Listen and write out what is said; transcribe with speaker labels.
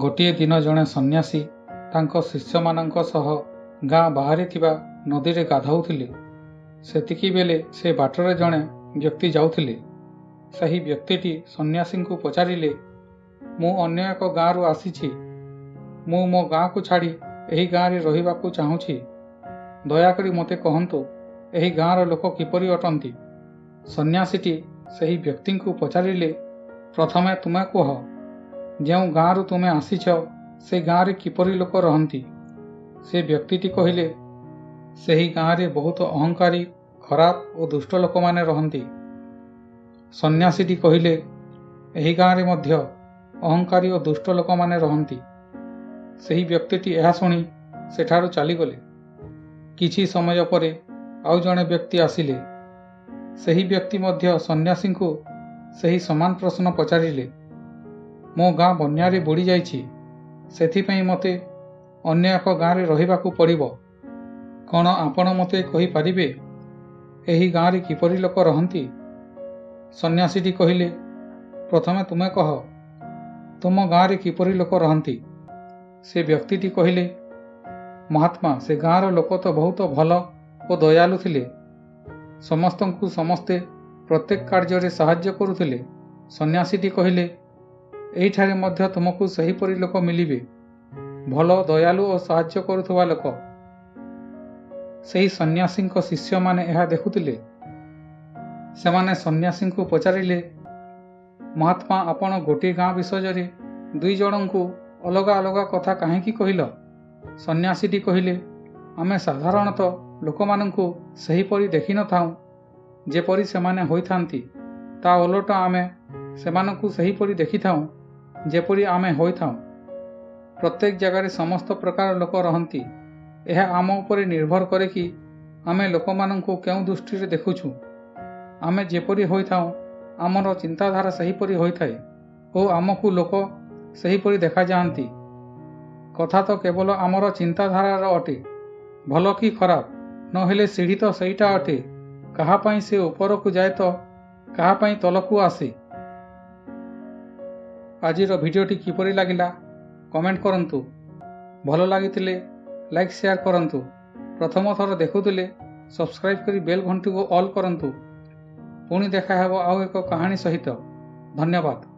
Speaker 1: ଗୋଟିଏ ଦିନ ଜଣେ ସନ୍ନ୍ୟାସୀ ତାଙ୍କ ଶିଷ୍ୟମାନଙ୍କ ସହ ଗାଁ ବାହାରେ ଥିବା ନଦୀରେ ଗାଧୋଉଥିଲେ। ସେତିକିବେଳେ ସେ ବାଟରେ ଜଣେ ବ୍ୟକ୍ତି ଯାଉଥିଲେ। ସେହି ବ୍ୟକ୍ତିଟି ସନ୍ନ୍ୟାସୀଙ୍କୁ ପଚାରିଲେ, ମୁଁ ଅନ୍ୟ ଏକ ଗାଁରୁ ଆସିଛି। ମୁଁ ମୋ ଗାଁକୁ ଛାଡ଼ି ଏହି ଗାଁରେ ରହିବାକୁ ଚାହୁଁଛି। ଦୟାକରି ମୋତେ କହନ୍ତୁ, ଏହି ଗାଁର ଲୋକ କିପରି ଅଟନ୍ତି? ସନ୍ନ୍ୟାସୀଟି ସେହି ବ୍ୟକ୍ତିଙ୍କୁ ପଚାରିଲେ, ପ୍ରଥମେ ତୁମେ କୁହ, ଯେଉଁ ଗାଁରୁ ତୁମେ ଆସିଛ ସେ ଗାଁରେ କିପରି ଲୋକ ରହନ୍ତି? ସେ ବ୍ୟକ୍ତିଟି କହିଲେ, ସେହି ଗାଁରେ ବହୁତ ଅହଙ୍କାରୀ, ଖରାପ ଓ ଦୁଷ୍ଟ ଲୋକମାନେ ରହନ୍ତି। ସନ୍ନ୍ୟାସୀଟି କହିଲେ, ଏହି ଗାଁରେ ମଧ୍ୟ ଅହଙ୍କାରୀ ଓ ଦୁଷ୍ଟ ଲୋକମାନେ ରହନ୍ତି। ସେହି ବ୍ୟକ୍ତିଟି ଏହା ଶୁଣି ସେଠାରୁ ଚାଲିଗଲେ। କିଛି ସମୟ ପରେ ଆଉ ଜଣେ ବ୍ୟକ୍ତି ଆସିଲେ। ସେହି ବ୍ୟକ୍ତି ମଧ୍ୟ ସନ୍ନ୍ୟାସୀଙ୍କୁ ସେହି ସମାନ ପ୍ରଶ୍ନ ପଚାରିଲେ। ମୋ ଗାଁ ବନ୍ୟାରେ ବୁଡ଼ି ଯାଇଛି, ସେଥିପାଇଁ ମୋତେ ଅନ୍ୟ ଏକ ଗାଁରେ ରହିବାକୁ ପଡ଼ିବ। କ'ଣ ଆପଣ ମୋତେ କହିପାରିବେ ଏହି ଗାଁରେ କିପରି ଲୋକ ରହନ୍ତି? ସନ୍ନ୍ୟାସୀଟି କହିଲେ, ପ୍ରଥମେ ତୁମେ କହ, ତୁମ ଗାଁରେ କିପରି ଲୋକ ରହନ୍ତି? ସେ ବ୍ୟକ୍ତିଟି କହିଲେ, ମହାତ୍ମା, ସେ ଗାଁର ଲୋକ ତ ବହୁତ ଭଲ ଓ ଦୟାଳୁ ଥିଲେ। ସମସ୍ତଙ୍କୁ ସମସ୍ତେ ପ୍ରତ୍ୟେକ କାର୍ଯ୍ୟରେ ସାହାଯ୍ୟ କରୁଥିଲେ। ସନ୍ନ୍ୟାସୀଟି କହିଲେ, ଏହିଠାରେ ମଧ୍ୟ ତୁମକୁ ସେହିପରି ଲୋକ ମିଳିବେ, ଭଲ, ଦୟାଳୁ ଓ ସାହାଯ୍ୟ କରୁଥିବା ଲୋକ। ସେହି ସନ୍ନ୍ୟାସୀଙ୍କ ଶିଷ୍ୟମାନେ ଏହା ଦେଖୁଥିଲେ। ସେମାନେ ସନ୍ନ୍ୟାସୀଙ୍କୁ ପଚାରିଲେ, ମହାତ୍ମା, ଆପଣ ଗୋଟିଏ ଗାଁ ବିଷୟରେ ଦୁଇ ଜଣଙ୍କୁ ଅଲଗା ଅଲଗା କଥା କାହିଁକି କହିଲ? ସନ୍ନ୍ୟାସୀଟି କହିଲେ, ଆମେ ସାଧାରଣତଃ ଲୋକମାନଙ୍କୁ ସେହିପରି ଦେଖିନଥାଉଁ ଯେପରି ସେମାନେ ହୋଇଥାନ୍ତି। ତା ଓଲଟ ଆମେ ସେମାନଙ୍କୁ ସେହିପରି ଦେଖିଥାଉଁ ଯେପରି ଆମେ ହୋଇଥାଉଁ। ପ୍ରତ୍ୟେକ ଜାଗାରେ ସମସ୍ତ ପ୍ରକାର ଲୋକ ରହନ୍ତି। ଏହା ଆମ ଉପରେ ନିର୍ଭର କରେ କି ଆମେ ଲୋକମାନଙ୍କୁ କେଉଁ ଦୃଷ୍ଟିରେ ଦେଖୁଛୁ। ଆମେ ଯେପରି ହୋଇଥାଉଁ, ଆମର ଚିନ୍ତାଧାରା ସେହିପରି ହୋଇଥାଏ ଓ ଆମକୁ ଲୋକ ସେହିପରି ଦେଖାଯାଆନ୍ତି। କଥା ତ କେବଳ ଆମର ଚିନ୍ତାଧାରାର ଅଟେ। ଭଲ କି ଖରାପ, ନହେଲେ ସିଢ଼ି ତ ସେଇଟା ଅଟେ। କାହା ପାଇଁ ସେ ଉପରକୁ ଯାଏ ତ କାହା ପାଇଁ ତଳକୁ ଆସେ। ଆଜିର ଭିଡ଼ିଓଟି କିପରି ଲାଗିଲା କମେଣ୍ଟ କରନ୍ତୁ। ଭଲ ଲାଗିଥିଲେ ଲାଇକ୍ ସେୟାର କରନ୍ତୁ। ପ୍ରଥମ ଥର ଦେଖୁଥିଲେ ସବସ୍କ୍ରାଇବ୍ କରି ବେଲ୍ ଘଣ୍ଟିକୁ ଅଲ୍ କରନ୍ତୁ। ପୁଣି ଦେଖା ହେବ ଆଉ ଏକ କାହାଣୀ ସହିତ। ଧନ୍ୟବାଦ।